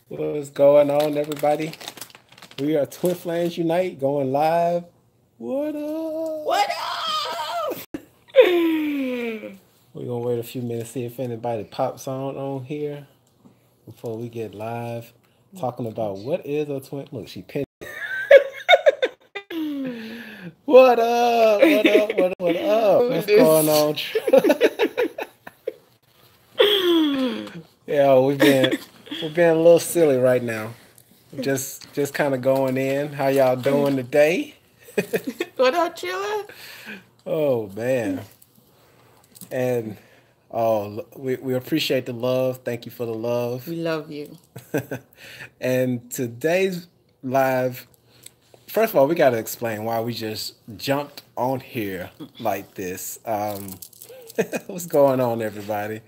What's going on, everybody? We are Twin Flames Unite going live. What up? What up? We're gonna wait a few minutes, see if anybody pops on here before we get live. Talking about what is a twin. Look, she pinned. What up? What up? What up? What's going on? Yeah, we're being a little silly right now. Just kind of going in. How y'all doing today? What up, chiller? Oh man. And we appreciate the love. Thank you for the love. We love you. And today's live, first of all, we got to explain why we just jumped on here like this. What's going on, everybody?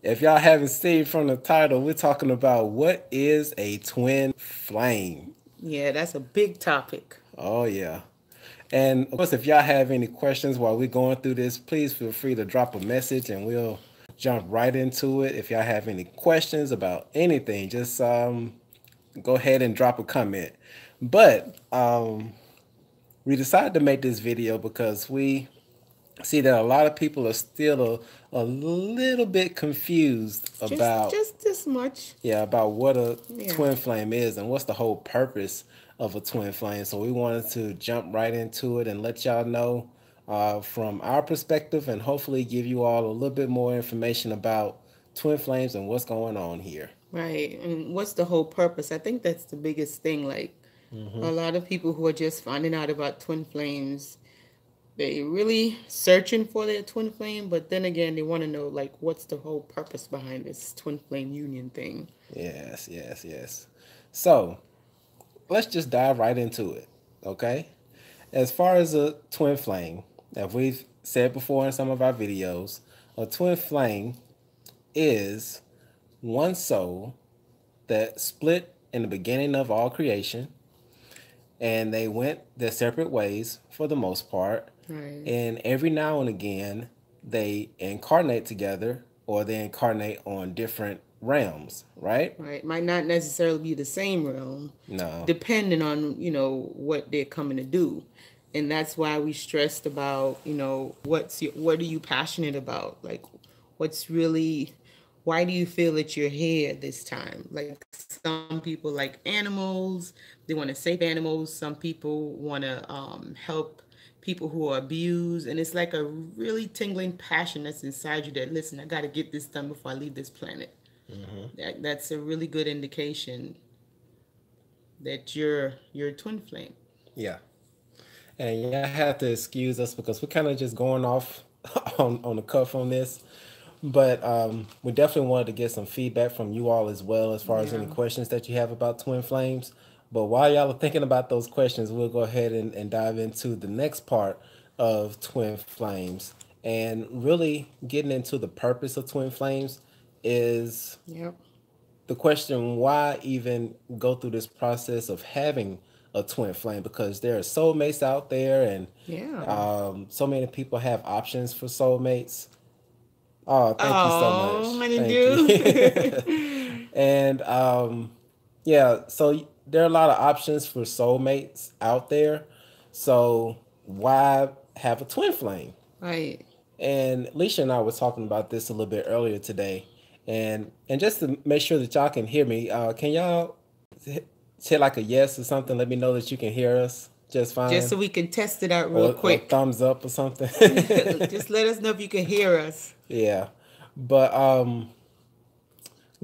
If y'all haven't seen from the title, we're talking about what is a twin flame. Yeah, that's a big topic. Oh, yeah. And of course, if y'all have any questions while we're going through this, please feel free to drop a message and we'll jump right into it. If y'all have any questions about anything, just go ahead and drop a comment. But we decided to make this video because we see that a lot of people are still a little bit confused about just this much. about what a twin flame is and what's the whole purpose of a twin flame. So we wanted to jump right into it and let y'all know from our perspective and hopefully give you all a little bit more information about twin flames and what's going on here. Right. And what's the whole purpose? I think that's the biggest thing. Like a lot of people who are just finding out about twin flames, they really searching for their twin flame, but then again, they want to know like what's the whole purpose behind this twin flame union thing. Yes. So let's just dive right into it, okay? As far as a twin flame, as we've said before in some of our videos, a twin flame is one soul that split in the beginning of all creation, and they went their separate ways for the most part. Right. And every now and again, they incarnate together or they incarnate on different realms, right? Right. Might not necessarily be the same realm. No. Depending on, what they're coming to do. And that's why we stressed about, what are you passionate about? Like, why do you feel that you're here this time? Like, some people like animals, they want to save animals. Some people want to help people who are abused. And it's like a really tingling passion that's inside you that, listen, I got to get this done before I leave this planet. That's a really good indication that you're a twin flame. Yeah. And you have to excuse us because we're kind of just going off on the cuff on this. But we definitely wanted to get some feedback from you all as well as far as any questions that you have about twin flames. But while y'all are thinking about those questions, we'll go ahead and dive into the next part of twin flames. And really getting into the purpose of twin flames is the question, why even go through this process of having a twin flame? Because there are soulmates out there and so many people have options for soulmates. Oh, thank you so much. Thank you. And so there are a lot of options for soulmates out there. So why have a twin flame? Right. And Leisha and I were talking about this a little bit earlier today. And just to make sure that y'all can hear me, can y'all hit like a yes or something? Let me know that you can hear us just fine. Just so we can test it out real quick. Or thumbs up or something. Just let us know if you can hear us. Yeah. But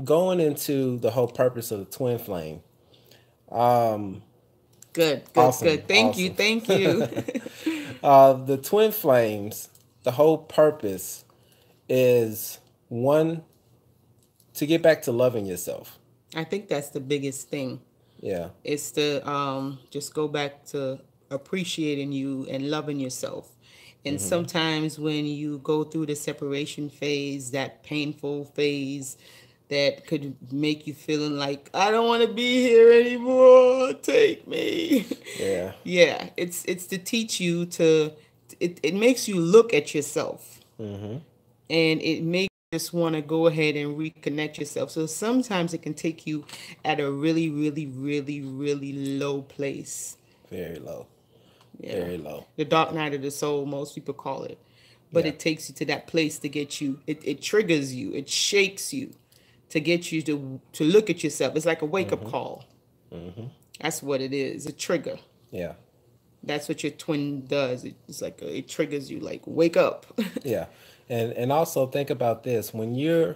going into the whole purpose of the twin flame. Good. Thank you. The twin flames, the whole purpose is one, to get back to loving yourself. I think that's the biggest thing. Yeah. It's to just go back to appreciating you and loving yourself. And sometimes when you go through the separation phase, that painful phase that could make you feeling like, I don't want to be here anymore, take me. Yeah. Yeah, it's to teach you to, it makes you look at yourself. And it makes just want to go ahead and reconnect yourself. So sometimes it can take you at a really, really, really, really low place. Very low. Yeah. Very low. The dark night of the soul, most people call it. But Yeah. it takes you to that place to get you, it triggers you, it shakes you to get you to look at yourself. It's like a wake up call. That's what it is, a trigger. Yeah. That's what your twin does. It's like it triggers you, like wake up. Yeah. And also think about this. When you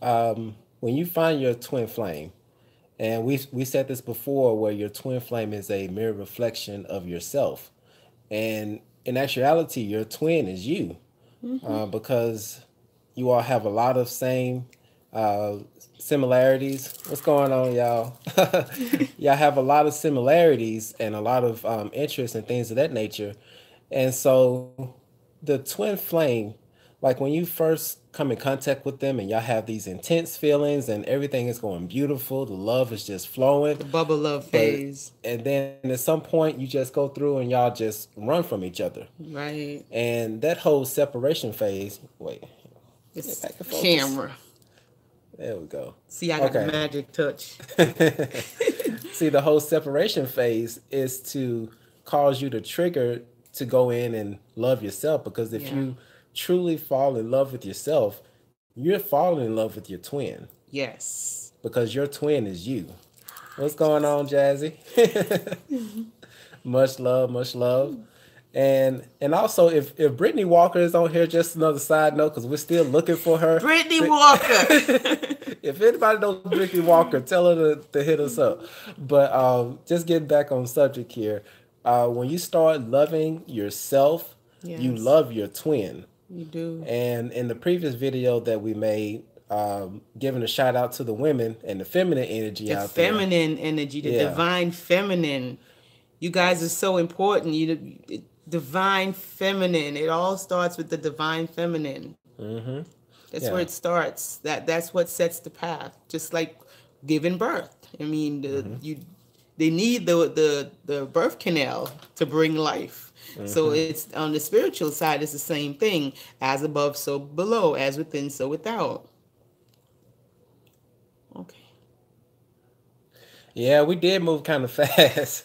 find your twin flame, and we said this before, where your twin flame is a mirror reflection of yourself. And in actuality, your twin is you, because you all have a lot of same uh, similarities. What's going on, y'all? Y'all have a lot of similarities and a lot of interests and things of that nature. And so the twin flame, like when you first come in contact with them and y'all have these intense feelings and everything is going beautiful, the love is just flowing. The bubble love But phase. and then at some point you just go through and y'all just run from each other. Right. And that whole separation phase, wait, It's back to focus. camera. There we go. See, I got the Okay. magic touch. See, the whole separation phase is to cause you to trigger to go in and love yourself, because if Yeah. you truly fall in love with yourself, you're falling in love with your twin, Yes. because your twin is you. What's going on, Jazzy? Much love, much love. And also, if Brittany Walker is on here, just another side note, because we're still looking for her. Brittany Walker. If anybody knows Brittany Walker, tell her to hit us up. But just getting back on subject here, when you start loving yourself, you Yes. love your twin. You do. And in the previous video that we made, giving a shout out to the women and the feminine energy The out there. feminine energy, the Yeah. divine feminine. You guys are so important. Divine feminine. It all starts with the divine feminine. Mm-hmm. That's Yeah. where it starts. That's what sets the path. Just like giving birth. I mean, they need the birth canal to bring life. So it's on the spiritual side. It's the same thing. As above, so below. As within, so without. Okay. Yeah, we did move kind of fast.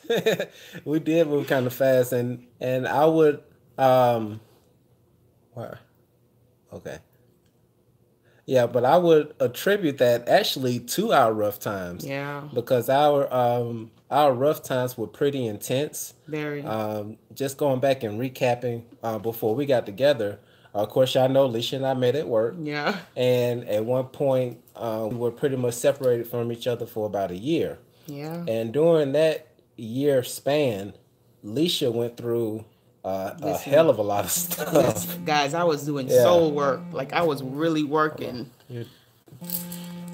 We did move kind of fast, and I would where? Okay. Yeah, but I would attribute that actually to our rough times. Yeah. Because our rough times were pretty intense. Very. Just going back and recapping before we got together. Of course, y'all know Alicia and I met at work. Yeah. And at one point, we were pretty much separated from each other for about a year. Yeah. And during that year span, Alicia went through a Listen. hell of a lot of stuff. Guys, I was doing Yeah. soul work. Like I was really working.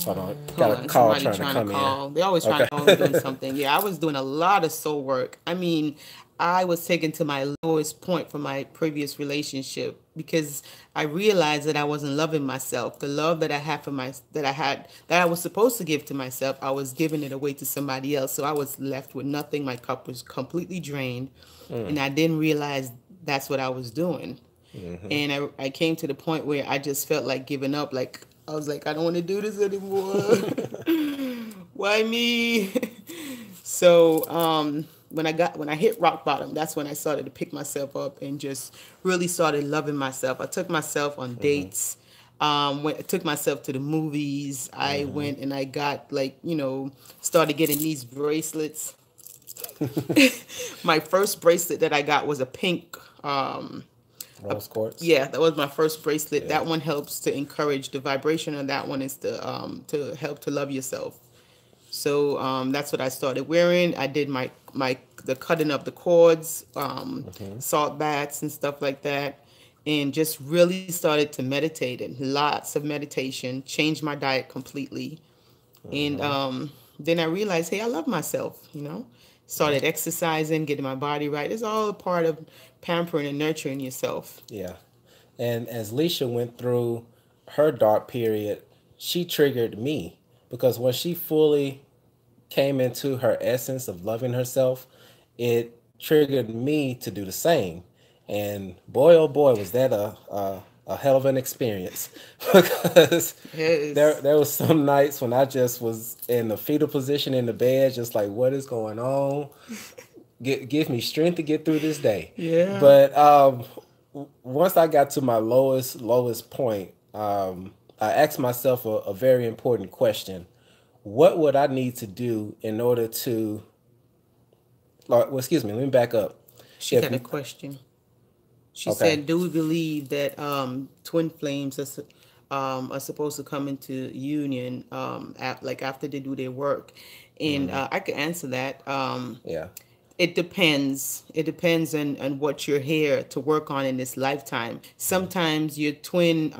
Hold on, Hold got on, a call somebody trying to come call. in. They always trying Okay. to call me doing something. Yeah, I was doing a lot of soul work. I mean, I was taken to my lowest point from my previous relationship because I realized that I wasn't loving myself. The love that I had for that I was supposed to give to myself, I was giving it away to somebody else. So I was left with nothing. My cup was completely drained, and I didn't realize that's what I was doing. And I came to the point where I just felt like giving up. Like I was like, I don't want to do this anymore. Why me? So when I hit rock bottom, that's when I started to pick myself up and just really started loving myself. I took myself on dates. I took myself to the movies. I went and I got started getting these bracelets. My first bracelet that I got was a pink. Rose quartz. Yeah, that was my first bracelet. Yeah. That one helps to encourage the vibration, and that one is to help to love yourself. So that's what I started wearing. I did the cutting of the cords, salt baths and stuff like that, and just really started to meditate and lots of meditation. Changed my diet completely, and then I realized, hey, I love myself. Started exercising, getting my body right. It's all a part of pampering and nurturing yourself. Yeah. And as Leisha went through her dark period, she triggered me, because when she fully came into her essence of loving herself, it triggered me to do the same. And boy, oh boy, was that a hell of an experience because Yes. there was some nights when I just was in the fetal position in the bed, just like, what is going on? Give me strength to get through this day. Yeah. But once I got to my lowest point, I asked myself a very important question: what would I need to do in order to? Well, excuse me. Let me back up. She If got a question. She okay, said, "Do we believe that twin flames are supposed to come into union like after they do their work?" And I could answer that. yeah, It depends. It depends on what you're here to work on in this lifetime. Sometimes your twin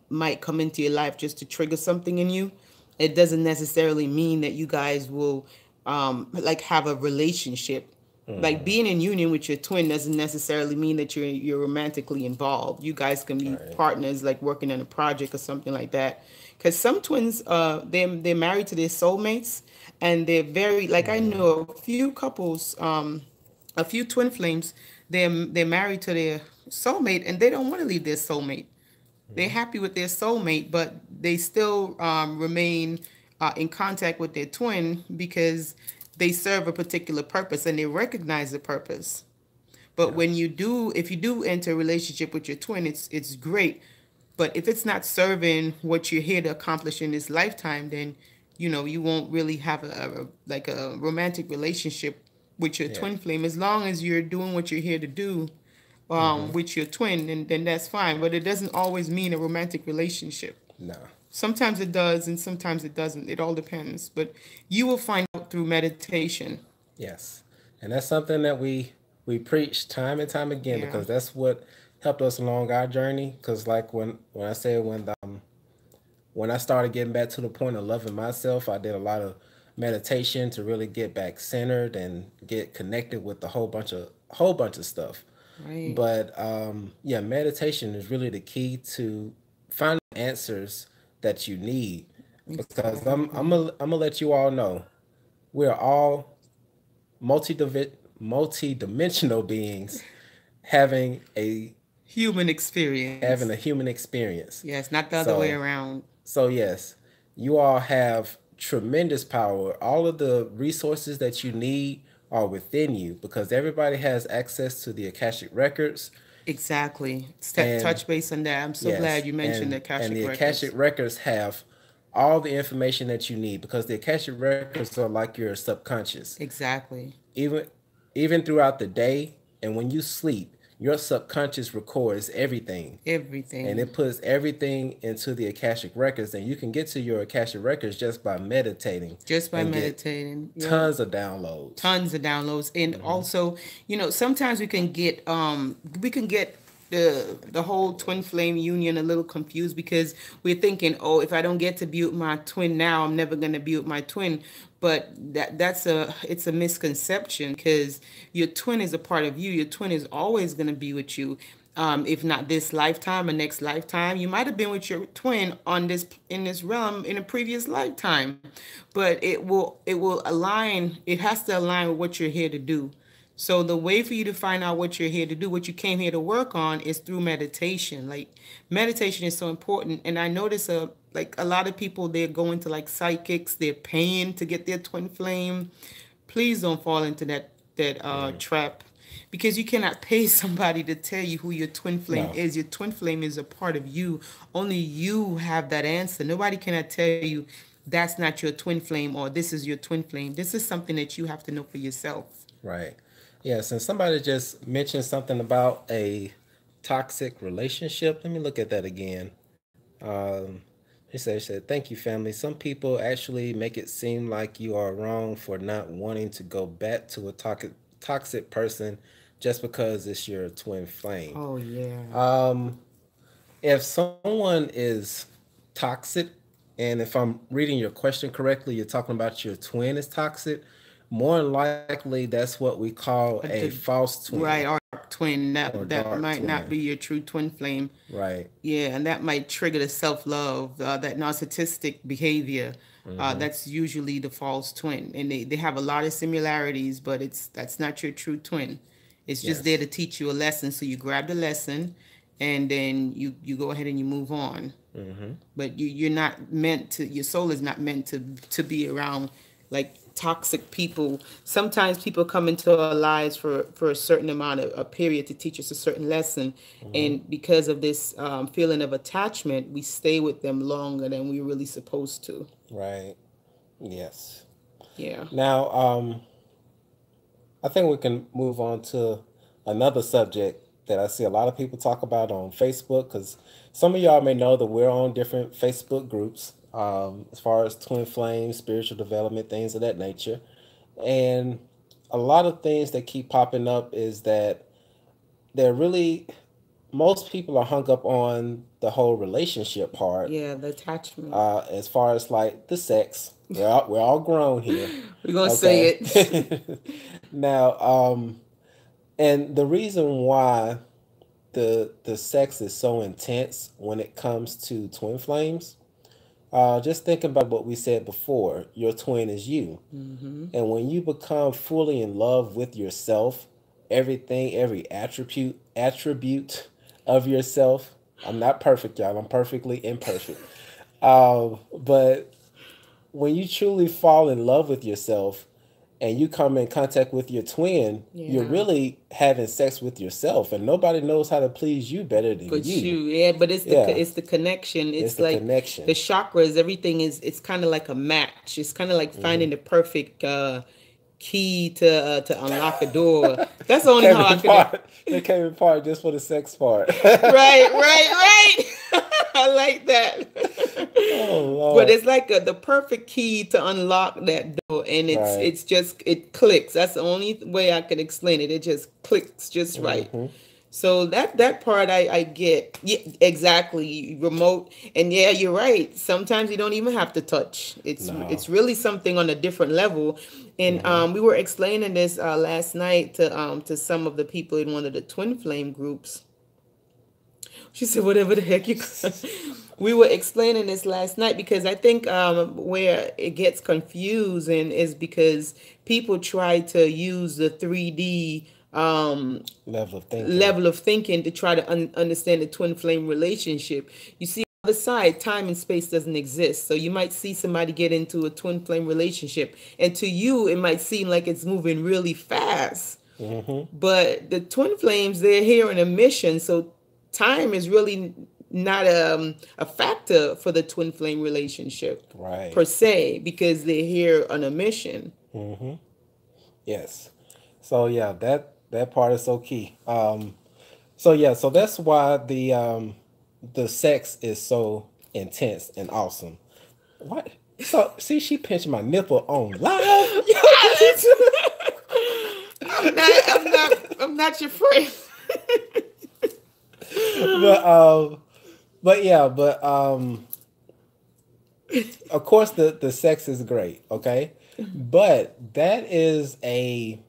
might come into your life just to trigger something in you. It doesn't necessarily mean that you guys will like have a relationship. Like being in union with your twin doesn't necessarily mean that you're romantically involved. You guys can be right, partners, like working on a project or something like that. Because some twins, they're married to their soulmates, and they're very like I know a few couples, a few twin flames. They're married to their soulmate, and they don't want to leave their soulmate. They're happy with their soulmate, but they still remain in contact with their twin because they serve a particular purpose and they recognize the purpose. But yeah, if you do enter a relationship with your twin, it's great. But if it's not serving what you're here to accomplish in this lifetime, then you won't really have like a romantic relationship with your yeah, twin flame. As long as you're doing what you're here to do with your twin, then that's fine. But it doesn't always mean a romantic relationship. no, Sometimes it does, and sometimes it doesn't. It all depends. But you will find out through meditation. yes, and that's something that we preach time and time again Yeah. because that's what helped us along our journey. Because like when I said when I started getting back to the point of loving myself, I did a lot of meditation to really get back centered and get connected with a whole bunch of stuff. Right. But yeah, meditation is really the key to finding answers that you need. Because Exactly. I'm gonna let you all know we're all multi multi-dimensional beings having a Human experience. having a human experience. Yes, not the other way So around. So yes, you all have tremendous power. All of the resources that you need are within you because everybody has access to the Akashic records. Exactly. And Touch base on that. I'm so glad yes, you mentioned the and Akashic the Akashic records. records have all the information that you need because the Akashic records are like your subconscious. Exactly. Even even throughout the day and when you sleep, your subconscious records everything and Everything. it puts everything into the Akashic records, and you can get to your Akashic records just by meditating Just by and get meditating. Yep. tons of downloads. Tons of downloads. And also, sometimes we can get the whole twin flame union a little confused because we're thinking, oh, if I don't get to be with my twin now, I'm never gonna be with my twin. But it's a misconception because your twin is a part of you. Your twin is always gonna be with you. If not this lifetime or next lifetime, you might have been with your twin on this in this realm in a previous lifetime, but it will align. It has to align with what you're here to do. So the way for you to find out what you're here to do, what you came here to work on, is through meditation. Like meditation is so important, and I notice like a lot of people they're going to like psychics, they're paying to get their twin flame. Please don't fall into that trap because you cannot pay somebody to tell you who your twin flame No, is. Your twin flame is a part of you. Only you have that answer. Nobody cannot tell you that's not your twin flame or this is your twin flame. This is something that you have to know for yourself. right. Yes, and somebody just mentioned something about a toxic relationship. Let me look at that again. Um, she said, thank you, family. Some people actually make it seem like you are wrong for not wanting to go back to a toxic person just because it's your twin flame. Oh yeah. Um, if someone is toxic, and if I'm reading your question correctly, you're talking about your twin is toxic, more than likely that's what we call a The false twin right or twin or that dark might not twin. be your true twin flame. Right. Yeah, and that might trigger the self love, that narcissistic behavior. That's usually the false twin, and they have a lot of similarities, but that's not your true twin. It's just there Yes. to teach you a lesson. So you grab the lesson, and then you go ahead and you move on. But you're not meant to, your soul is not meant to be around like toxic people. Sometimes people come into our lives for a certain amount of a period to teach us a certain lesson, and because of this feeling of attachment, we stay with them longer than we really supposed to. Right. Yes. Yeah. Now, I think we can move on to another subject that I see a lot of people talk about on Facebook, because some of y'all may know that we're on different Facebook groups, as far as twin flames, spiritual development, things of that nature. And a lot of things that keep popping up is that they're really, most people are hung up on the whole relationship part, Yeah, the attachment. as far as like the sex. We're all grown here. We're gonna say it. Okay. Now, and the reason why the sex is so intense when it comes to twin flames, just thinking about what we said before, your twin is you. And when you become fully in love with yourself, everything, every attribute of yourself. I'm not perfect, y'all. I'm perfectly imperfect. But when you truly fall in love with yourself and you come in contact with your twin, you're Yeah. really having sex with yourself, and nobody knows how to please you better than But you. yeah, but Yeah, it's the connection. it's It's the like the connection. chakras. Everything is. It's kind of like a match. It's kind of like finding the perfect key to unlock a door. That's the only Came how I can. apart. They came apart just for the sex part. Right, right, right. I like that. Oh But Lord. it's like the perfect key to unlock that door, and Right. it's just it clicks. That's the only way I can explain it. It just clicks just right. So that part I get. Yeah, exactly. Remote, and yeah, you're right. Sometimes you don't even have to touch. It's No. really something on a different level. And we were explaining this last night to some of the people in one of the twin flame groups. She said, whatever the heck you. We were explaining this last night because I think where it gets confusing is because people try to use the 3D Level of thinking. level of thinking to try to understand the twin flame relationship. You see, on the other side, time and space doesn't exist. So you might see somebody get into a twin flame relationship, and to you, it might seem like it's moving really fast. But the twin flames, they're here on a mission. So time is really not a factor for the twin flame relationship Right. per se because they're here on a mission. Yes. So yeah, that part is so key. So yeah, so that's why the sex is so intense and awesome. What? So see, she pinched my nipple on live. Yo, did you I'm not your friend. but yeah, but of course the sex is great, okay? But that is the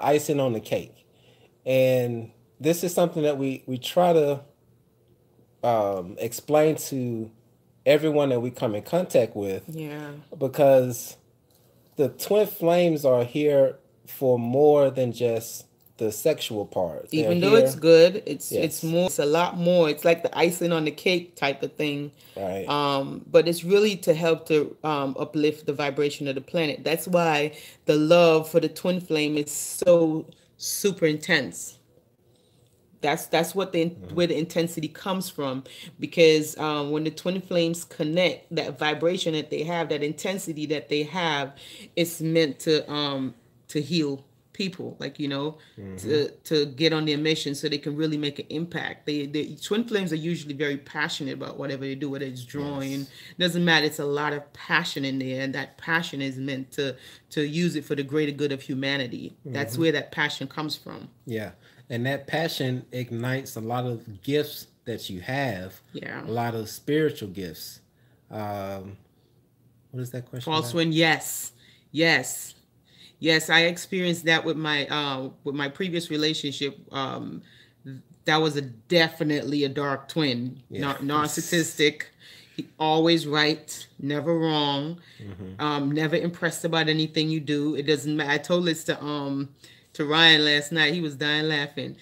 icing on the cake. And this is something that we try to explain to everyone that we come in contact with, Yeah. because the twin flames are here for more than just the sexual part. They're Even though it's here. good, it's Yes. more, it's a lot more. It's like the icing on the cake type of thing. Right. But it's really to help to uplift the vibration of the planet. That's why the love for the twin flame is so super intense. That's what the where the intensity comes from, because when the twin flames connect, that vibration that they have, that intensity that they have, it's meant to heal people, like to get on their mission so they can really make an impact. The twin flames are usually very passionate about whatever they do, whether it's drawing, doesn't matter. It's a lot of passion in there, and that passion is meant to use it for the greater good of humanity. That's where that passion comes from. Yeah. And that passion ignites a lot of gifts that you have. Yeah. A lot of spiritual gifts. What is that question False about? one, yes, yes, yes. I experienced that with my previous relationship. That was definitely a dark twin, Yeah. narcissistic. He always right, never wrong, never impressed about anything you do. It doesn't matter. I told this to Ryan last night. He was dying laughing.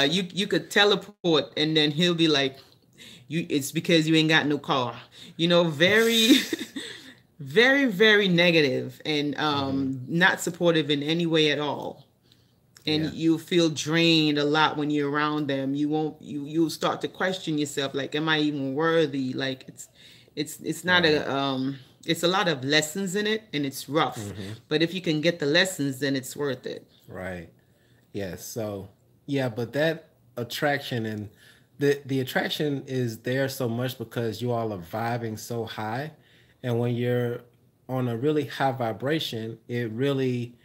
You could teleport, and then he'll be like, "You, it's because you ain't got no car." Very, very, very negative and not supportive in any way at all. And Yeah. you feel drained a lot when you're around them. You won't. You'll start to question yourself, like, "Am I even worthy?" Like it's not Right. a. It's a lot of lessons in it, and it's rough. But if you can get the lessons, then it's worth it. Right. Yes. So yeah, but that attraction and the attraction is there so much because you all are vibing so high, and when you're on a really high vibration, it really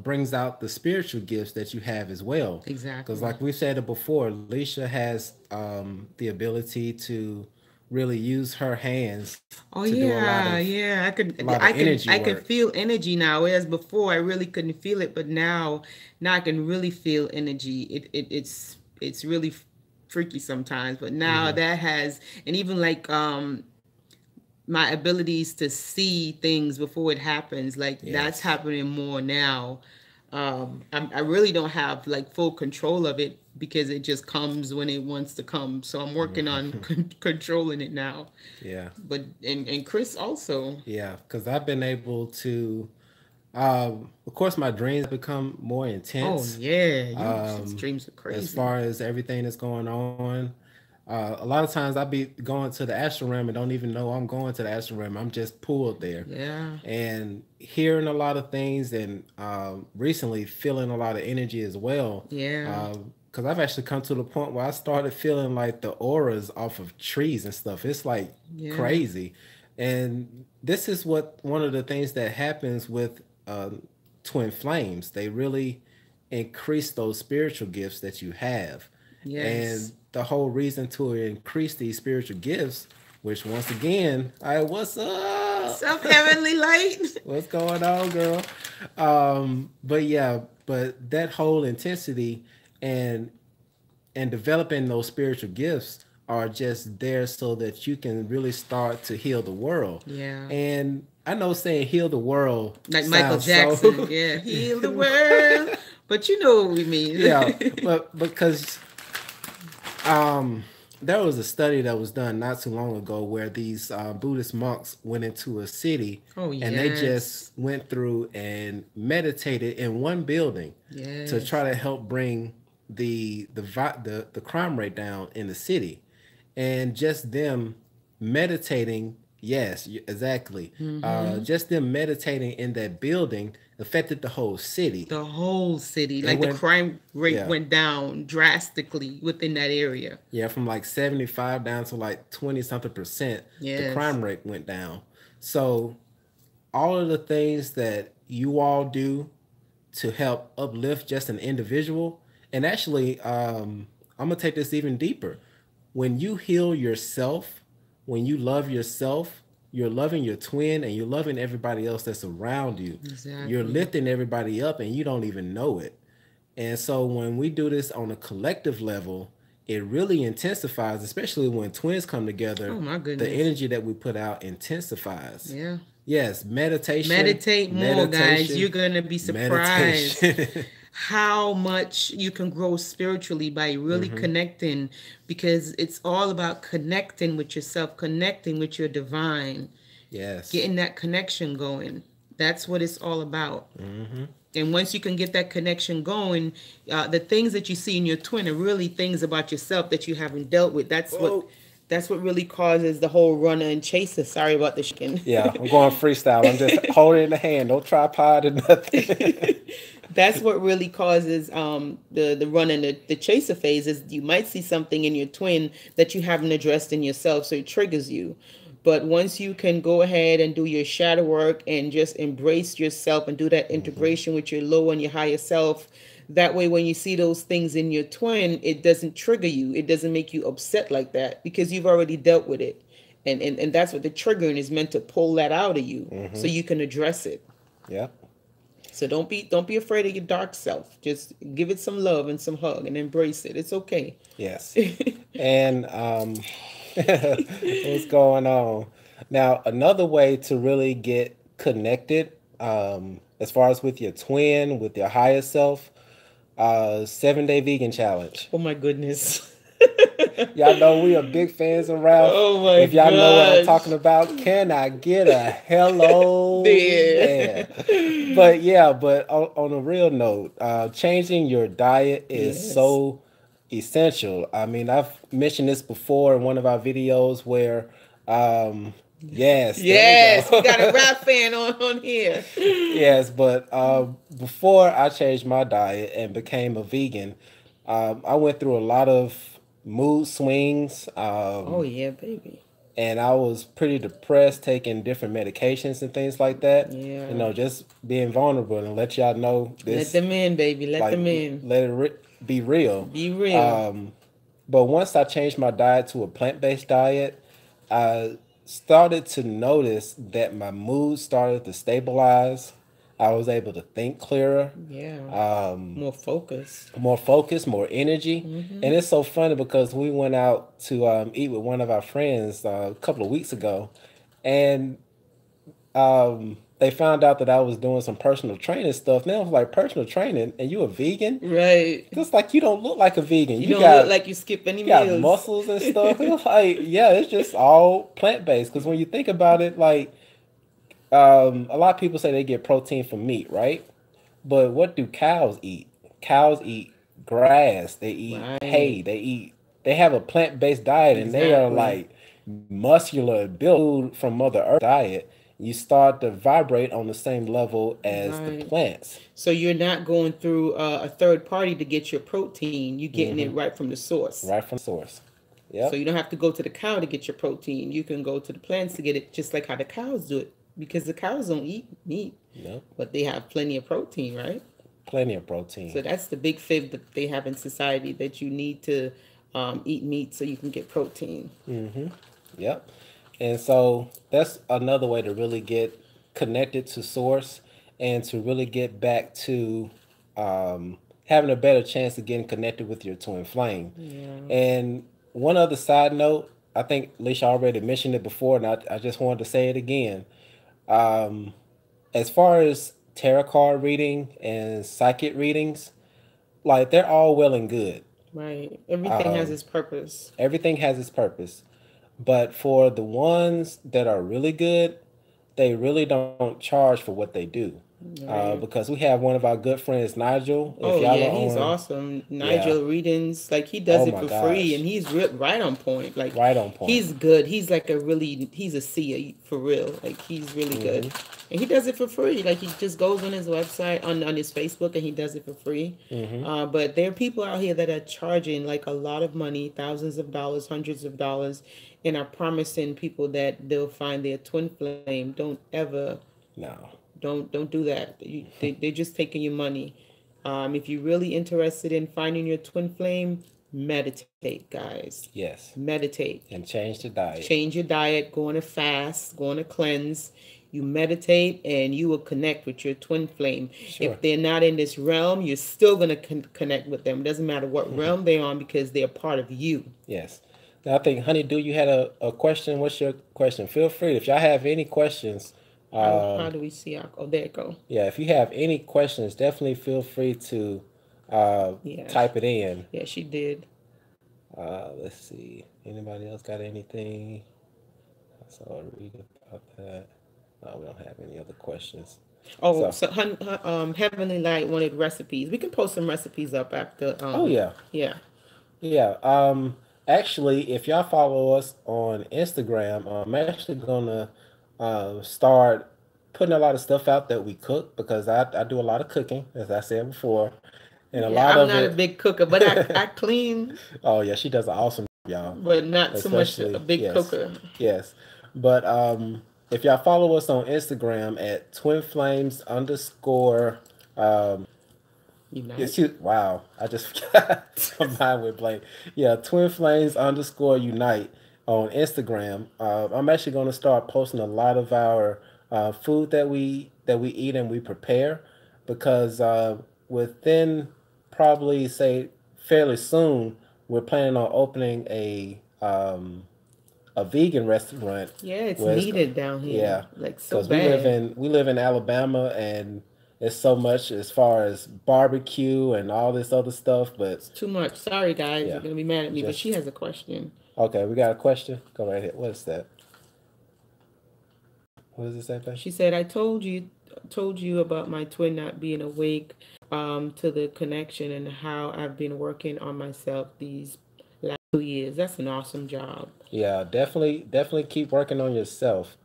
brings out the spiritual gifts that you have as well. Because Exactly. like we said it before, Alicia has the ability to really use her hands Oh to do yeah, yeah. I a could, lot of energy I could work. feel energy now. Whereas before, I really couldn't feel it, but now I can really feel energy. It's really freaky sometimes, but now Hmm. that has, and even like my abilities to see things before it happens, like that's Yes. happening more now. I really don't have like full control of it because it just comes when it wants to come. So I'm working on controlling it now. Yeah. But and Chris also. Yeah. Because I've been able to. Of course, my dreams have become more Oh intense. yeah, you Um, streams are as crazy. far as everything that's going on, a lot of times I be going to the astral realm and don't even know I'm going to the astral realm. I'm just pulled there, Yeah, and hearing a lot of things, and recently feeling a lot of energy as well. yeah, Because I've actually come to the point where I started feeling like the auras off of trees and stuff. It's like yeah, crazy, and this is what one of the things that happens with twin flames. They really increase those spiritual gifts that you have. yes. And the whole reason to increase these spiritual gifts, which once again, I what's up? Some heavenly light. What's going on, girl? But yeah, but that whole intensity and developing those spiritual gifts are just there so that you can really start to heal the world. Yeah, And I know saying heal the world like Michael sounds Jackson. so Yeah, heal the world. But you know what we mean. yeah, but because there was a study that was done not too long ago where these Buddhist monks went into a city Oh and they just yes, went through and meditated in one building to try yes. to help bring the crime rate down in the city, and just them meditating. Yes, exactly. Mm-hmm. Just them meditating in that building affected the whole city. The whole city, It like the went, crime rate yeah, went down drastically within that area. yeah, from like 75 down to like 20 something percent. The Yes. crime rate went down. So all of the things that you all do to help uplift just an individual, and actually, I'm gonna take this even deeper. When you heal yourself, when you love yourself, you're loving your twin and you're loving everybody else that's around you. You're Exactly. lifting everybody up and you don't even know it. And so when we do this on a collective level, it really intensifies, especially when twins come together, Oh my the goodness. energy that we put out intensifies. Yeah. Yes, meditation, Meditate more, guys. You're meditation, going to be surprised meditation. how much you can grow spiritually by really connecting, because it's all about connecting with yourself, connecting with your divine, Yes. getting that connection going. That's what it's all about. Hmm. And once you can get that connection going, the things that you see in your twin are really things about yourself that you haven't dealt with. Oh, That's what really causes the whole runner and chaser. Sorry about the shaking. yeah, I'm going freestyle. I'm just holding it in the hand, no tripod or nothing. That's what really causes the run and the chaser phase. Is you might see something in your twin that you haven't addressed in yourself, so it triggers you. But once you can go ahead and do your shadow work and just embrace yourself and do that Hmm. integration with your lower and your higher self, that way when you see those things in your twin, it doesn't trigger you. It doesn't make you upset like that because you've already dealt with it. And that's what the triggering is meant to pull that out of you so Hmm. you can address it. Yep. So don't be afraid of your dark self. Just give it some love and some hug and embrace it. It's okay. Yes. And what's going on? Now, another way to really get connected, as far as with your twin, with your higher self, 7-day vegan challenge. Oh my goodness. Y'all know we are big fans of Ralph. Oh my If y'all know what I'm gosh. talking about, can I get a hello? There. Yeah. But yeah, but on a real note, changing your diet is Yes. so essential. I mean, I've mentioned this before in one of our videos where, yes, there we Yes, we go. got a rap fan on here. Yes, but before I changed my diet and became a vegan, I went through a lot of mood swings, Oh yeah, baby. and I was pretty depressed, taking different medications and things like that. You Yeah. know, just being vulnerable and let y'all know Let this, them in, baby. Let like, them in. let it be real. Be real. Um, but once I changed my diet to a plant-based diet, I started to notice that my mood started to stabilize. I was able to think clearer, Yeah. um, More focused. more focus, more energy. Mm-hmm. And it's so funny because we went out to eat with one of our friends a couple of weeks ago, and they found out that I was doing some personal training stuff. And I was like, personal training, and you a vegan? Right. Just like you don't look like a vegan. You You don't look got like you skip any meals. muscles and stuff. It was like, yeah, it's just all plant based. Because when you think about it, like a lot of people say they get protein from meat, right? But what do cows eat? Cows eat grass. They eat Right. hay. They have a plant based diet, and they are Exactly. like muscular, built food from Mother Earth diet. You start to vibrate on the same level as the Right. plants, So you're not going through a third party to get your protein. You're getting it hmm right from the source. right from the source. So Yep. you don't have to go to the cow to get your protein. You can go to the plants to get it just like how the cows do it. Because the cows don't eat meat, Yep. but they have plenty of protein, right? Plenty of So protein. that's the big fib that they have in society that you need to eat meat so you can get protein. Hmm. Yep. And so that's another way to really get connected to source and to really get back to having a better chance of getting connected with your twin flame. Yeah. And one other side note, I think Alicia already mentioned it before, and I just wanted to say it again. Um, as far as tarot card reading and psychic readings, like they're all well and good. Right. Everything has its purpose. Everything has its purpose. But for the ones that are really good, they really don't charge for what they do. Right. Because we have one of our good friends, Nigel. If Oh y'all yeah, are he's on, awesome. yeah. Nigel readings, like he does Oh it my for free, gosh. and he's right on point. Like Right on point. he's good. He's like a really he's a seer for real. Like he's really good, Mm-hmm. and he does it for free. Like he just goes on his website on his Facebook and he does it for free. Mm-hmm. But there are people out here that are charging like a lot of money, thousands of dollars, hundreds of dollars, and are promising people that they'll find their twin flame. Don't ever No. don't do that. They're just taking your money. If you're really interested in finding your twin flame, meditate, guys. Yes. Meditate. And change the diet. Change your diet. Go on a fast. Go on a cleanse. You meditate, and you will connect with your twin flame. Sure. If they're not in this realm, you're still gonna connect with them. It doesn't matter what realm they're on because they're part of you. Yes. Now I think, Honey, do you had a question? What's your question? Feel free if y'all have any questions. How do we see our? Oh, there it go. Yeah, if you have any questions, definitely feel free to Yeah, type it in. yeah, she did. Let's see. Anybody else got anything? I saw a read about that. No, we don't have any other questions. Oh, So, so Heavenly Light wanted recipes. We can post some recipes up after. oh yeah, Yeah. yeah. Actually, if y'all follow us on Instagram, I'm actually gonna start putting a lot of stuff out that we cook because I do a lot of cooking, as I said before, and a Yeah, lot I'm of not a it. big cooker, but I clean, Oh yeah, she does an awesome job, y'all. but not so much a Especially big yes, cooker. yes. But if y'all follow us on Instagram at twinflames underscore Unite. excuse wow, I just my mind went blank. Yeah, twin flames underscore unite on Instagram. I'm actually going to start posting a lot of our food that we eat and we prepare because within probably say fairly soon we're planning on opening a vegan restaurant Yeah, it's where it's needed down here, yeah, like so because we live bad. in we live in Alabama and it's so much as far as barbecue and all this other stuff. But It's too much. Sorry, guys. yeah, You're gonna be mad at me, but just she has a question. okay. We got a question. Go right ahead. What is that? What does it say, babe? She said, "I told you about my twin not being awake to the connection and how I've been working on myself these last 2 years. That's an awesome job." Yeah, definitely keep working on yourself.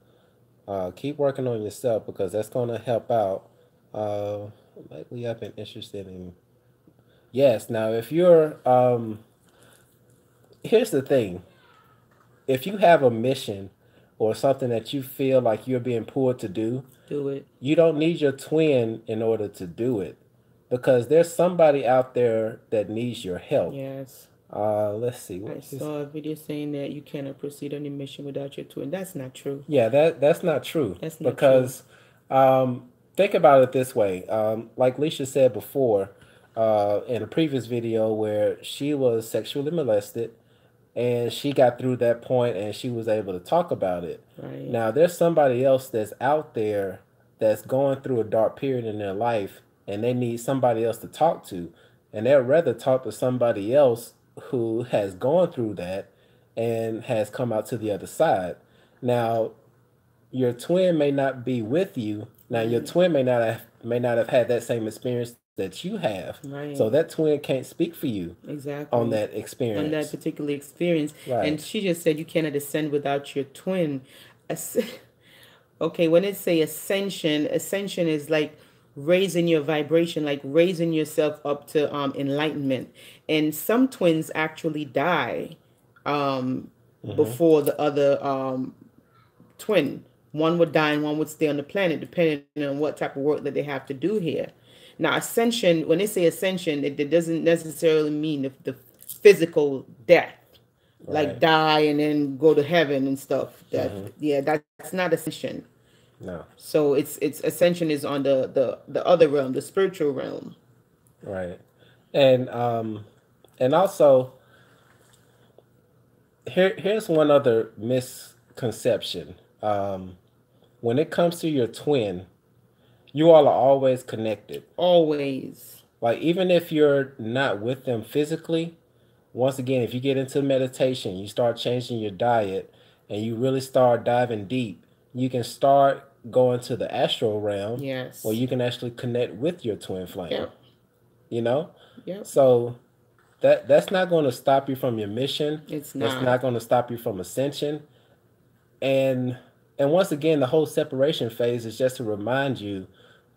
Keep working on yourself because that's gonna help out. Uh, Lately, I've been interested in. Yes. Now, if you're here's the thing: if you have a mission or something that you feel like you're being pulled to do, Do it. you don't need your twin in order to do it because there's somebody out there that needs your help. Yes. Let's see. I What is, saw a video saying that you cannot proceed on your mission without your twin. That's not true. yeah, that's not true That's not true. because think about it this way. Like Leisha said before in a previous video where she was sexually molested and she got through that point and she was able to talk about it. Right. Now, there's somebody else that's out there that's going through a dark period in their life and they need somebody else to talk to. And they'd rather talk to somebody else who has gone through that and has come out to the other side. Now, your twin may not be with you. Now, your Right. twin may not have had that same experience that you have. So Right. that twin can't speak for you on Exactly. that On that experience. particular experience. Right. And she just said you cannot ascend without your twin. As- Okay, when it say ascension, ascension is like raising your vibration, like raising yourself up to enlightenment. And some twins actually die Mm-hmm. before the other twin. One would die and one would stay on the planet, depending on what type of work that they have to do here. Now, ascension, when they say ascension, it doesn't necessarily mean the physical death, like Right. die and then go to heaven and stuff. That Mm-hmm. yeah, that's not ascension. No. So it's ascension is on the other realm, the spiritual realm. Right. And also here's one other misconception. When it comes to your twin, you all are always connected. Always. Like even if you're not with them physically, once again, if you get into meditation, you start changing your diet, and you really start diving deep, you can start going to the astral realm, or Yes. you can actually connect with your twin flame. Yep. You know, Yep. so that's not going to stop you from your mission. It's That's not. not going to stop you from ascension. And and once again, the whole separation phase is just to remind you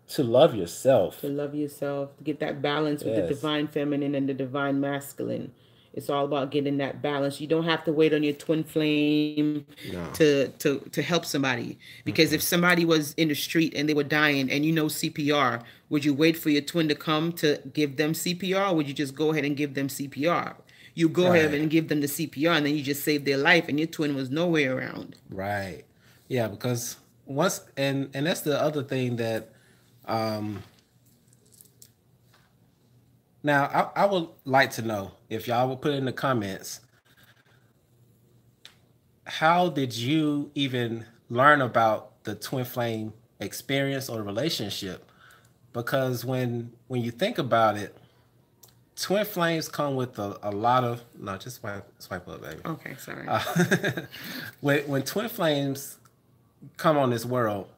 to love To yourself. love yourself, to get that balance with the Yes. divine feminine and the divine masculine. It's all about getting that balance. You don't have to wait on your twin flame No. to help somebody. Because if somebody was in the street and they were dying and you know CPR, would you wait for your twin to come to give them CPR, or would you just go ahead and give them CPR? You go ahead Right. and give them the CPR, and then you just save their life, and your twin was nowhere around. Right. Yeah, because once and that's the other thing that um now I would like to know if y'all would put in the comments, how did you even learn about the twin flame experience or relationship? Because when you think about it, twin flames come with a lot of no, just swipe up, baby. Okay, sorry. Uh, when twin flames come on this world,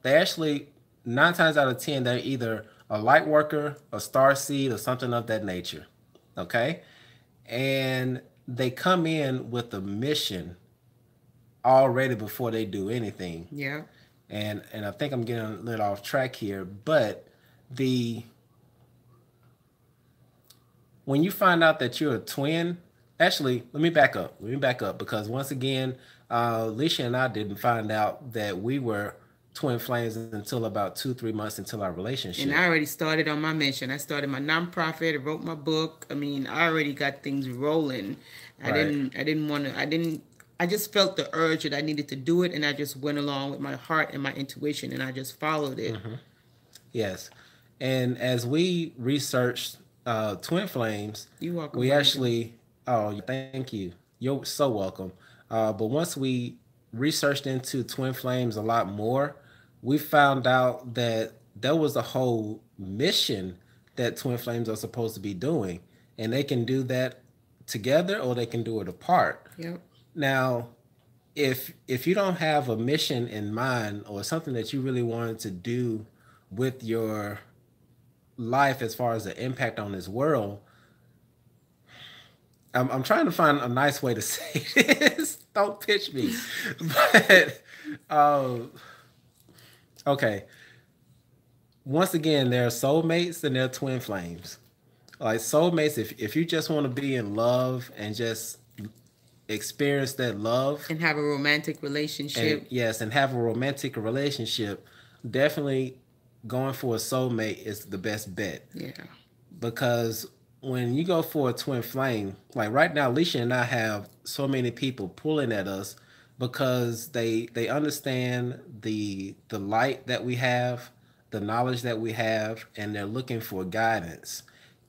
they actually 9 times out of 10 they're either a light worker, a star seed, or something of that nature. Okay, and they come in with a mission already before they do anything. Yeah. And I think I'm getting a little off track here, but the when you find out that you're a twin, actually, let me back up because once again, Lisha and I didn't find out that we were twin flames until about 2-3 months into our And relationship. I already started on my mission. I started my nonprofit. I wrote my book. I mean, I already got things rolling. I Right. didn't. I didn't want to. I didn't. I just felt the urge that I needed to do it, and I just went along with my heart and my intuition, and I just followed it. Yes. And as we researched twin flames, You welcome, we honey. Bun. actually, oh, thank you. You're so welcome. But once we researched into twin flames a lot more, we found out that there was a whole mission that twin flames are supposed to be doing, and they can do that together or they can do it apart. Yep. Now, if you don't have a mission in mind or something that you really wanted to do with your life as far as the impact on this world, I'm trying to find a nice way to say this. Don't pitch me, but okay. Once again, there are soulmates and there are twin flames. Like soulmates, if you just want to be in love and just experience that love And have a romantic and relationship. yes, and have a romantic relationship, definitely going for a soulmate is the best bet. Yeah. Because when you go for a twin flame, like right now, Alicia and I have so many people pulling at us because they understand the light that we have, the knowledge that we have, and they're looking for guidance,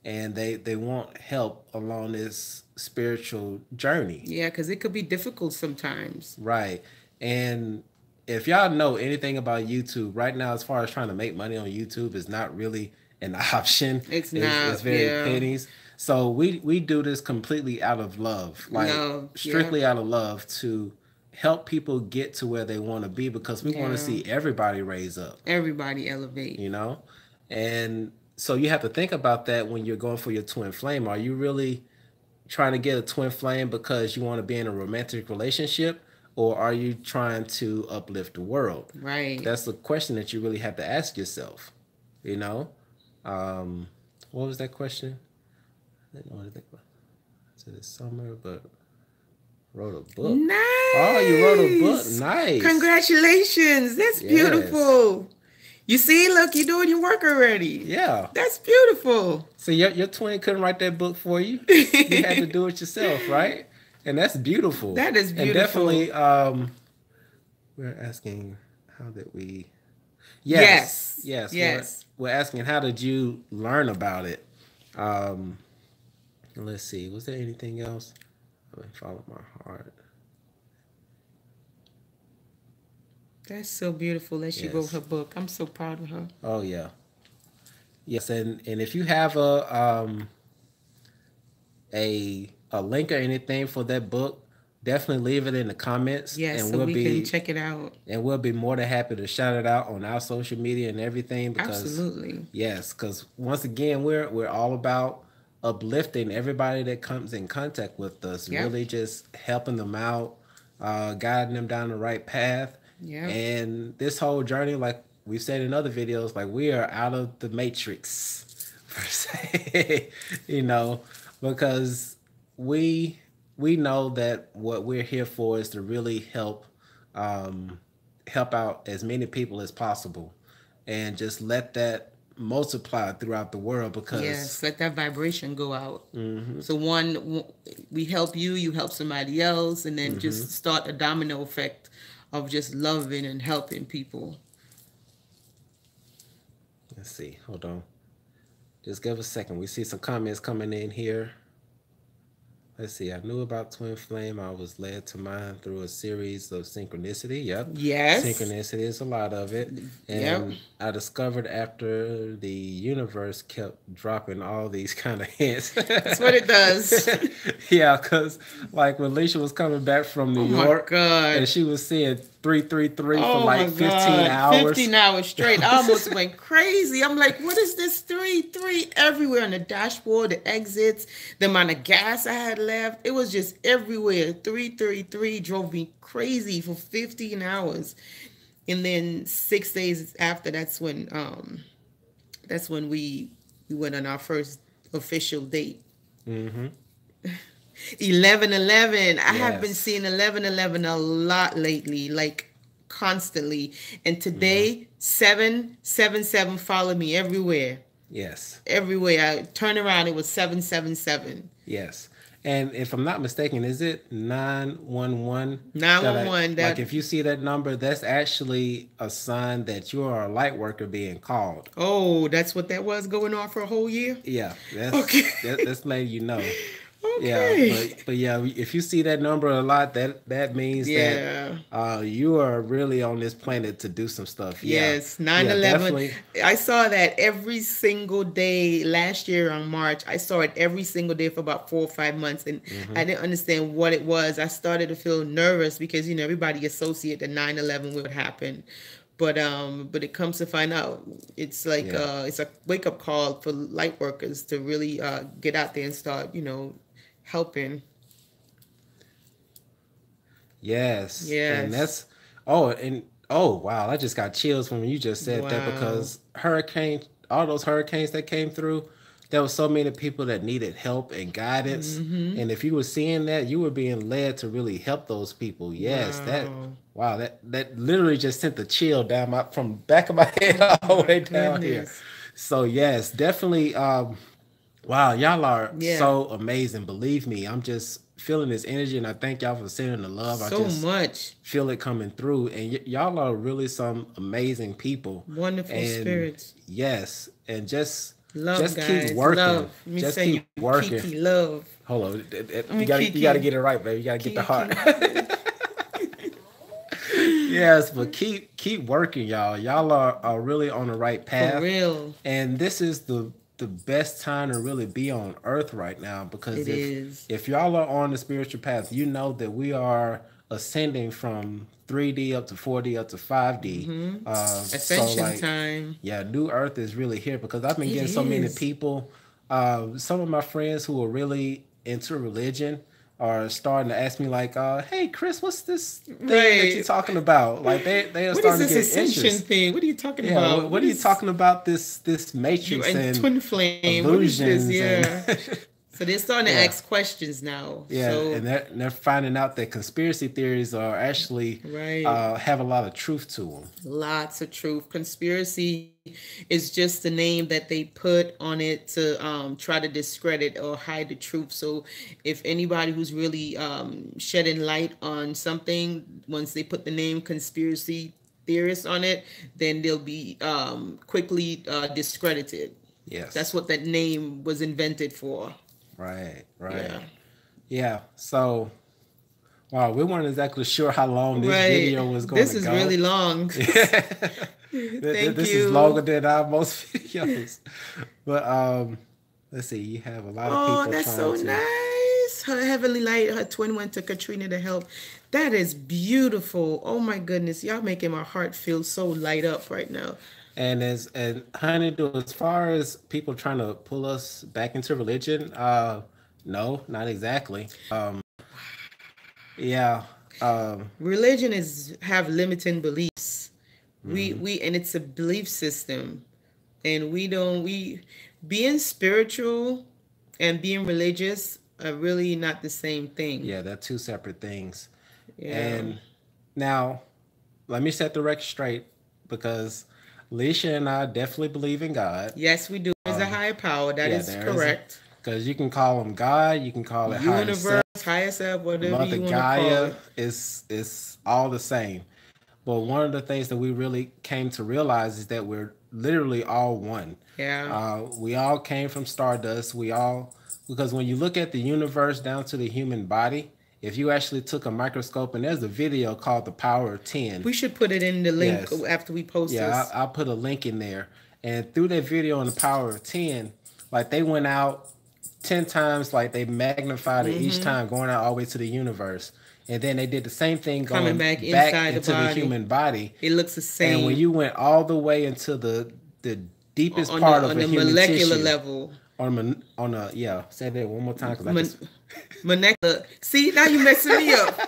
and they want help along this spiritual journey. Yeah, because it could be difficult sometimes. Right. And if y'all know anything about YouTube right now, as far as trying to make money on YouTube, is not really an option. It's not, It's very yeah. pennies. So we do this completely out of love, like Love, strictly yeah. out of love to help people get to where they want to be because we want to Yeah. see everybody raise up, Everybody elevate. you know? And so you have to think about that when you're going for your twin flame. Are you really trying to get a twin flame because you want to be in a romantic relationship, or are you trying to uplift the world? Right. That's the question that you really have to ask yourself. You know, what was that question? I didn't know what to think about. I said this summer, but wrote a book. Nice. Oh, you wrote a book. Nice. Congratulations. That's Yes. beautiful. You see, look, you're doing your work already. Yeah. That's beautiful. So your twin couldn't write that book for you. You had to do it yourself, right? And that's beautiful. That is And beautiful. definitely, we're asking how did we? Yes. Yes. Yes. We're asking how did you learn about it? Let's see. Was there anything else? Follow my heart. That's so beautiful that she Yes. wrote her book. I'm so proud of her. Oh yeah. Yes, and if you have a link or anything for that book, definitely leave it in the comments. Yes, and so we'll we be can check it out. and we'll be more than happy to shout it out on our social media and everything. Because Absolutely. yes, because once again, we're all about uplifting everybody that comes in contact with us. Yep. Really just helping them out, guiding them down the right path. Yeah. And this whole journey, like we've said in other videos, like we are out of the matrix per se, you know, because we know that what we're here for is to really help out as many people as possible, and just let that multiply throughout the world. Because Yes, let that vibration go out. Mhm. So we help you, you help somebody else, and then just start a domino effect of just loving and helping people. Let's see, hold on, just give a second. We see some comments coming in here. Let's see. I knew about twin flame. I was led to mine through a series of synchronicity. Yep. Yes. Synchronicity is a lot of it. And Yep. I discovered after the universe kept dropping all these kind of hints. That's what it does. Yeah, because like when Alicia was coming back from New my York, God. and she was seeing 333 for Oh like my 15 God. hours. 15 hours straight. I almost went crazy. I'm like, what is this 3 everywhere on the dashboard, the exits, the amount of gas I had left. It was just everywhere. 333 drove me crazy for 15 hours. And then 6 days after, that's when we went on our first official date. Mm-hmm. 1111. I have been Yes. seeing 1111 a lot lately, like constantly. And today, 777 followed me everywhere. Yes. Everywhere. I turn around, it was 777. Yes. And if I'm not mistaken, is it 911? 911. Like if you see that number, that's actually a sign that you are a light worker being called. Oh, that's what that was going on for a whole year? Yeah. That's, Okay. that's letting you know. Yeah, Okay. but yeah, if you see that number a lot, that means that Yeah. you are really on this planet to do some stuff. Yeah, Yes, nine yeah, 11. definitely. I saw that every single day last year on March. I saw it every single day for about 4 or 5 months, and Hmm. I didn't understand what it was. I started to feel nervous because everybody associate the 9/11 with what happened, but it comes to find out it's like Yeah. it's a wake up call for light workers to really get out there and start helping. Yes, and Yes. that's oh, and oh wow, I just got chills when you just said that Wow. because all those hurricanes that came through, there was so many people that needed help and guidance, Mm-hmm. and if you were seeing that, you were being led to really help those people. Yes, that Wow. wow, that literally just sent the chill down my from back of my head Oh all the my way down here. goodness. So yes, definitely. Wow, y'all are Yeah. so amazing. Believe me, I'm just feeling this energy, and I thank y'all for sending the love. I So just much. feel it coming through, and y'all are really some amazing people. Wonderful And spirits. yes, and Love, just keep guys. working. Love. Let me Just send keep you working. Kiki love. Hold on, I mean you gotta Kiki. get it right, baby. You gotta get the heart. Kiki. Yes, but keep working, y'all. Y'all are really on the right For path, real. and this is the best time to really be on Earth right now because It is. if y'all are on the spiritual path, you know that we are ascending from 3D up to 4D up to 5D. Mm-hmm. So Ascension like, time. yeah, New Earth is really here because I've been It getting so many is. people. Some of my friends who are really into religion are starting to ask me like, "Hey, Chris, what's this thing that you're Right. talking about?" Like they are What is starting to this get ascension interest. thing? What are you talking Yeah, about? what What are you is talking about? This you matrix and and twin flame? What is this? illusions and Yeah. So they're starting to yeah, ask questions now. yeah, So and they're finding out that conspiracy theories are actually right. have a lot of truth to them. Lots of truth. Conspiracy is just the name that they put on it to try to discredit or hide the truth. So, if anybody who's really shedding light on something, once they put the name conspiracy theorist on it, then they'll be quickly discredited. That's Yes, what that name was invented for. right, Yeah. right, yeah. So wow, we weren't exactly sure how long this Right. video was going This to is really go. long. Yeah. Thank This is longer you. than our most videos, but let's see. You have a lot of Oh, people that's trying so to. nice. Her heavenly light, her twin went to Katrina to help. That is beautiful. Oh my goodness. Y'all making my heart feel so light up right now. And honeydew, as far as people trying to pull us back into religion, no, not exactly. Yeah, Religion is have limiting beliefs. hmm We and it's a belief system. And we being spiritual and being religious are really not the same thing. yeah, they're two separate things. Yeah. And now, let me set the record straight because Leisha and I definitely believe in God. Yes, we do. There's a higher power. That Yeah, is there is correct. because you can call him God, you can call it higher Universe, self, higher self, whatever Mother you want to call Gaia it. is all the same. But one of the things that we really came to realize is that we're literally all one. Yeah. We all came from stardust. We all, because when you look at the universe down to the human body, if you actually took a microscope, and there's a video called The Power of 10. We should put it in the link Yes. after we post Yeah, this. I'll put a link in there. And through that video on The Power of 10, like they went out 10 times, like they magnified it each Mm-hmm. time, going out all the way to the universe. And then they did the same thing Coming going back back inside the into the body. human body. It looks the And when same you went all the way into the deepest on part the of on a the human molecular tissue, level. on a yeah, say that one more time because I Mon- just molecular. See, now you messing me up.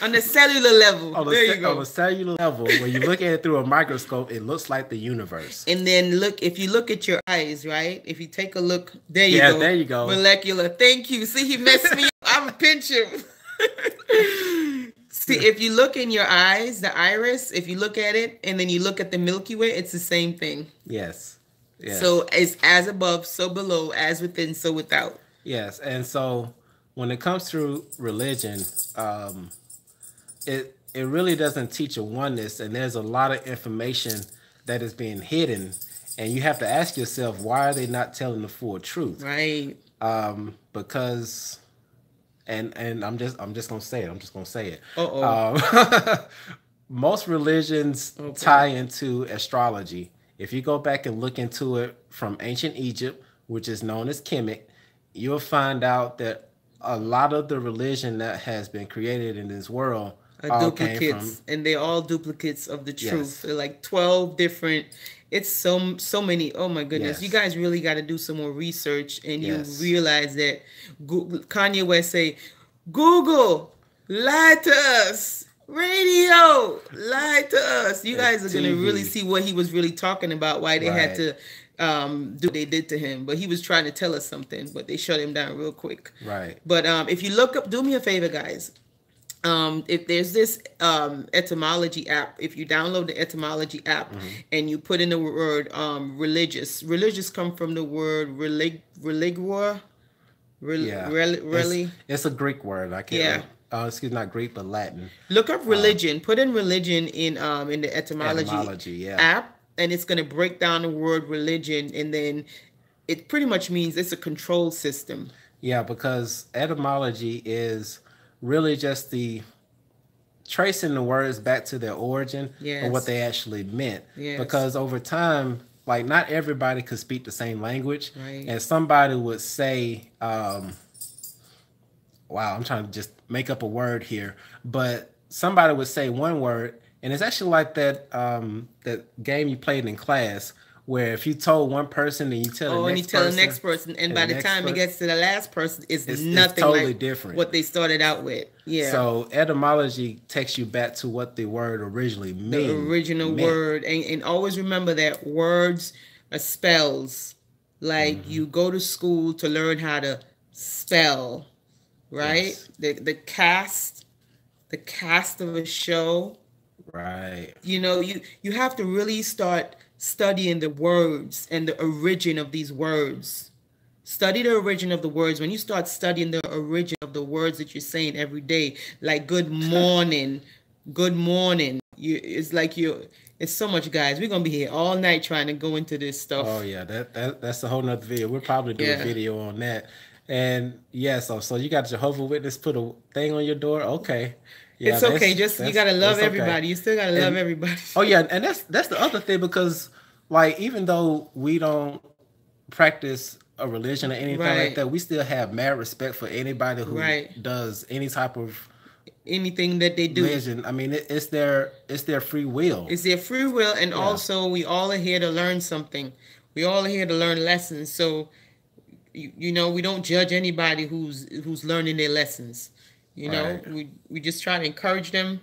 On the cellular level. There you on a go. cellular level, when you look at it through a microscope, it looks like the universe. And then look, if you look at your eyes, right? If you take a look, there you Yeah, go. there you go. Molecular. Thank you. See, he messed me up. I'm a pinch him. See, if you look in your eyes, the iris, if you look at it and then you look at the Milky Way, it's the same thing. Yes, yes, So it's as above, so below, as within, so without. yes. And so when it comes to religion, um, it really doesn't teach a oneness, and there's a lot of information that is being hidden, and you have to ask yourself, why are they not telling the full truth? Right. because and I'm just gonna say it. I'm just gonna say it. Uh-oh. Most religions Okay. tie into astrology. If you go back and look into it from ancient Egypt, which is known as Kemet, you'll find out that a lot of the religion that has been created in this world all came from Duplicates, and they're all duplicates of the truth. yes, They're like 12 different. It's so many. Oh my goodness, you yes, guys really got to do some more research, and you yes, realize that Google, Kanye West say, Google lied to us, radio lied to us. You guys are gonna really TV, see what he was really talking about, why they had right, to do what they did to him. But he was trying to tell us something, but they shut him down real quick. right, But if you look up, do me a favor, guys. If there's this etymology app, if you download the etymology app and you put in the word religious come from the word religua, yeah. really, It's a Greek word. I can't. yeah. Excuse, not Greek, but Latin. Look up religion. Put in religion in the etymology Etymology, yeah. app, and it's gonna break down the word religion, and then it pretty much means it's a control system. Yeah, because etymology is really just the tracing the words back to their origin or what Yes, they actually meant. yes, Because over time, like not everybody could speak the same language, right. and somebody would say, "Wow, I'm trying to just make up a word here," but somebody would say one word, and it's actually like that game you played in class where if you told one person and you tell the Oh, and you next tell the person next person, and and by the the next time it person, gets to the last person, it's it's nothing totally like different. what they started out with. Yeah, So etymology takes you back to what the word originally the original meant. word, and always remember that words are spells. Like Hmm. you go to school to learn how to spell, right? Yes. The cast of a show. Right. You have to really start studying the words and the origin of these words. Study the origin of the words. When you start studying the origin of the words that you're saying every day, like good morning, it's like it's so much, guys. We're gonna be here all night trying to go into this Oh stuff. yeah, that's a whole nother video. We'll probably do a Yeah. video on that. And yeah, so you got Jehovah Witness put a thing on your door. Okay. Yeah, It's okay. that's Just you that's gotta love that's okay. everybody. You still gotta love And everybody. oh yeah, and that's the other thing because like even though we don't practice a religion or anything like Right, that, we still have mad respect for anybody who right. does any type of Anything that they do. religion. I mean, it's their free will. It's their free will, and Yeah. also we all are here to learn something. We all are here to learn lessons. So we don't judge anybody who's learning their lessons. Right. We just try to encourage them.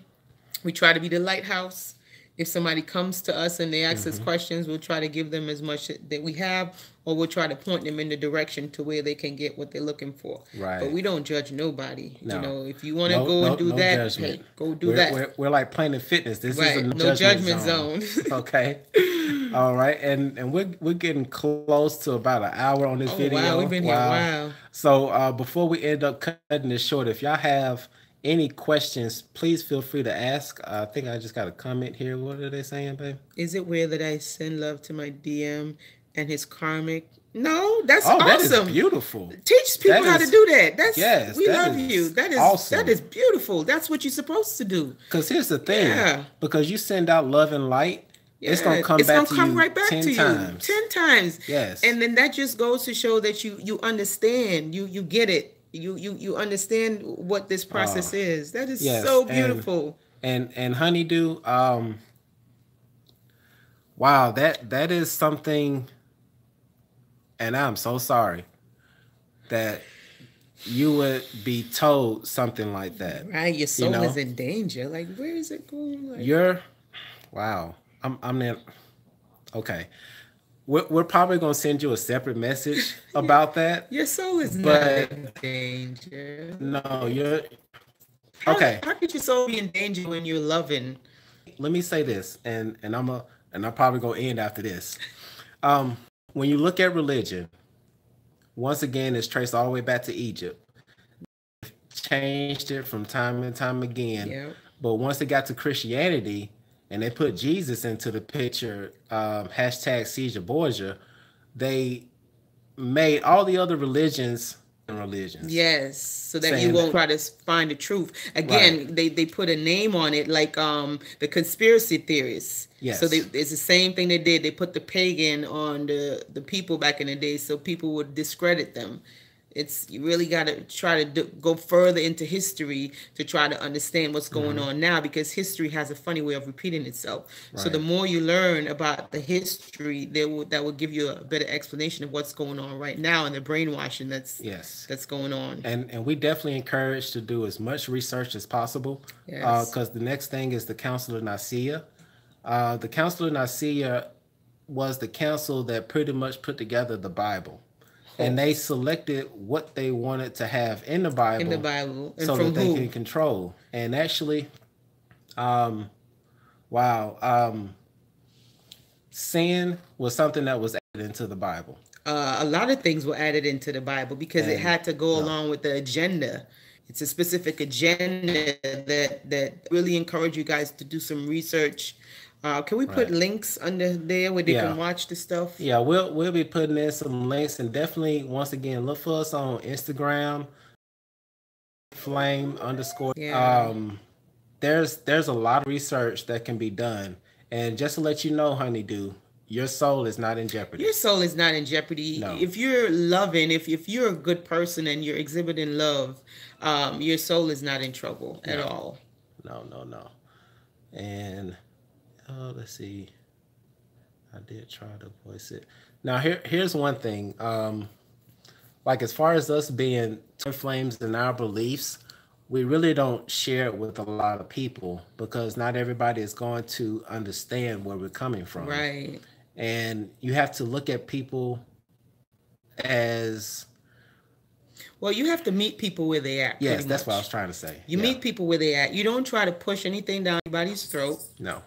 We try to be the lighthouse. If somebody comes to us and they ask us Hmm. questions, we'll try to give them as much that we have, or we'll try to point them in the direction to where they can get what they're looking for. But Right. we don't judge nobody. No. If you want to No, go and no, do no that, judgment. hey, go do We're that. we're, we're like Planet Fitness. This is a Right. no No judgment judgment zone. zone. Okay. All right. And we're getting close to about an hour on this Oh wow, we've video. been here a Wow. while. So before we end up cutting this short, if y'all have any questions, please feel free to ask. I think I just got a comment here. What are they saying, babe? Is it weird that I send love to my DM and his karmic? No, that's Oh, that is awesome. beautiful. Teach That people how to is do that. That's yes, We that love you. is That is awesome. beautiful. That's what you're supposed to do. Because here's the thing, Yeah. because you send out love and light, it's gonna Yeah, come it's back gonna to come you right back ten to you times. 10 times, Yes. and then that just goes to show that you understand, you get it, you understand what this process is. That is Yes. so beautiful. And honeydew, wow, that is something, and I'm so sorry that you would be told something like that. Right, your You soul is know, in danger. Like, where is it going? Like, you're wow. I'm then okay. We're probably gonna send you a separate message about that, your soul is not but in danger. no, you're How okay. how could your soul be in danger when you're loving? Let me say this, and I'm probably gonna end after this. When you look at religion, once again, it's traced all the way back to Egypt. Changed it from time and time again, Yeah. but once it got to Christianity and they put Jesus into the picture, hashtag Caesar Borgia, they made all the other religions religions, Yes, so that you saying won't that, try to find the truth. right, Again, they put a name on it, like the conspiracy theorists. So yes, it's the same thing they did. They put the pagan on the people back in the day, so people would discredit them. It's you really got to try to go further into history to try to understand what's going mm-hmm, on now, because history has a funny way of repeating itself. So the right, more you learn about the history, that will give you a better explanation of what's going on right now and the brainwashing yes. that's going on. And we definitely encourage to do as much research as possible, Yes. because the next thing is the Council of Nicaea. The Council of Nicaea was the council that pretty much put together the Bible, and Oh, they selected what they wanted to have in the in the Bible Bible. And so that from they can who? control. And actually, um, wow, sin was something that was added into the Bible, A lot of things were added into the Bible because it and had to go no, along with the agenda. It's a specific agenda that really encourage you guys to do some research. Can we put right, links under there where they can yeah. watch the stuff? Yeah, we'll be putting in some links, and definitely once again look for us on Instagram, flame underscore. Yeah. There's a lot of research that can be done, and just to let you know, honeydew, your soul is not in Your jeopardy. soul is not in jeopardy. No, If you're loving, if you're a good person and you're exhibiting love, your soul is not in trouble at no, all. no. And let's see, I did try to voice it. Now here's one thing. Like as far as us being twin flames in our beliefs, we really don't share it with a lot of people because not everybody is going to understand where we're coming from. Right. And you have to look at people as, Well, you have to meet people where they at, pretty yes, that's what I was much. trying to say. You Yeah. meet people where they at. You don't try to push anything down anybody's throat, No.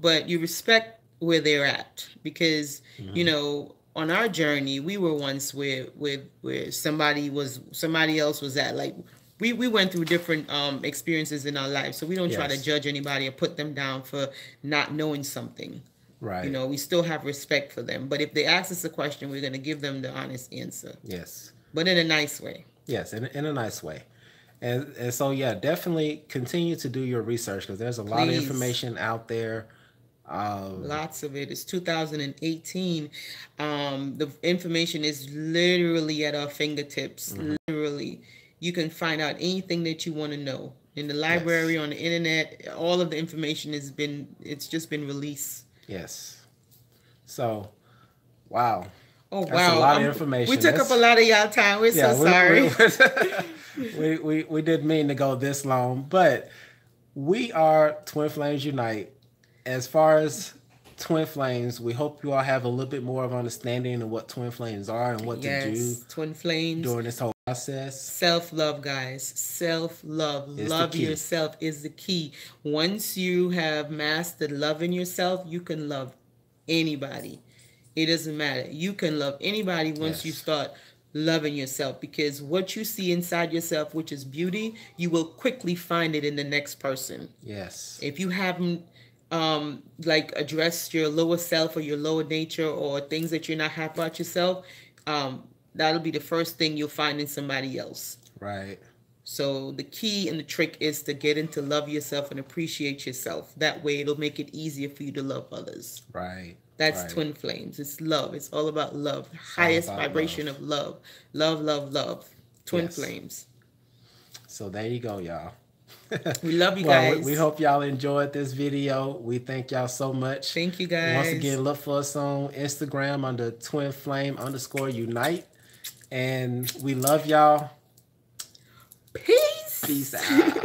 but you respect where they're at because Mm-hmm. on our journey we were once where somebody else was at. Like we went through different experiences in our lives, so we don't try to Yes. judge anybody or put them down for not knowing something. Right. We still have respect for them, but if they ask us a question, we're going to give them the honest answer, Yes. but in a nice way. Yes, in a nice way. And so yeah, definitely continue to do your research because there's a lot of Please. information out there. Lots of it. It's 2018. The information is literally at our fingertips. Mhm. Literally, you can find out anything that you want to know in the library, Yes. on the internet. All of the information it's just been released. Yes. So, wow. Oh That's a wow, lot of we information. took up a That's lot of y'all time. We're yeah, so sorry. we didn't mean to go this long, but we are Twin Flames Unite. As far as twin flames, we hope you all have a little bit more of understanding of what twin flames are and what to do Yes, twin flames. during this whole process. Self love, guys. Self love. Is the Love key. yourself is the key. Once you have mastered loving yourself, you can love anybody. It doesn't matter. You can love anybody once you Yes. start loving yourself, because what you see inside yourself, which is beauty, you will quickly find it in the next person. Yes. If you haven't like addressed your lower self or your lower nature or things that you're not happy about yourself, that'll be the first thing you'll find in somebody else. Right. So the key and the trick is to get into love yourself and appreciate yourself. That way it'll make it easier for you to love others. Right. That's Right. twin flames. It's love. It's all about love. The All highest about vibration love. of love. Love, love, love. Twin Yes. flames. So there you go, y'all. We love you Well, guys. we hope y'all enjoyed this video. We thank y'all so much. Thank you Once guys. again, look for us on Instagram under twinflame_unite. And we love y'all. Peace. Peace out.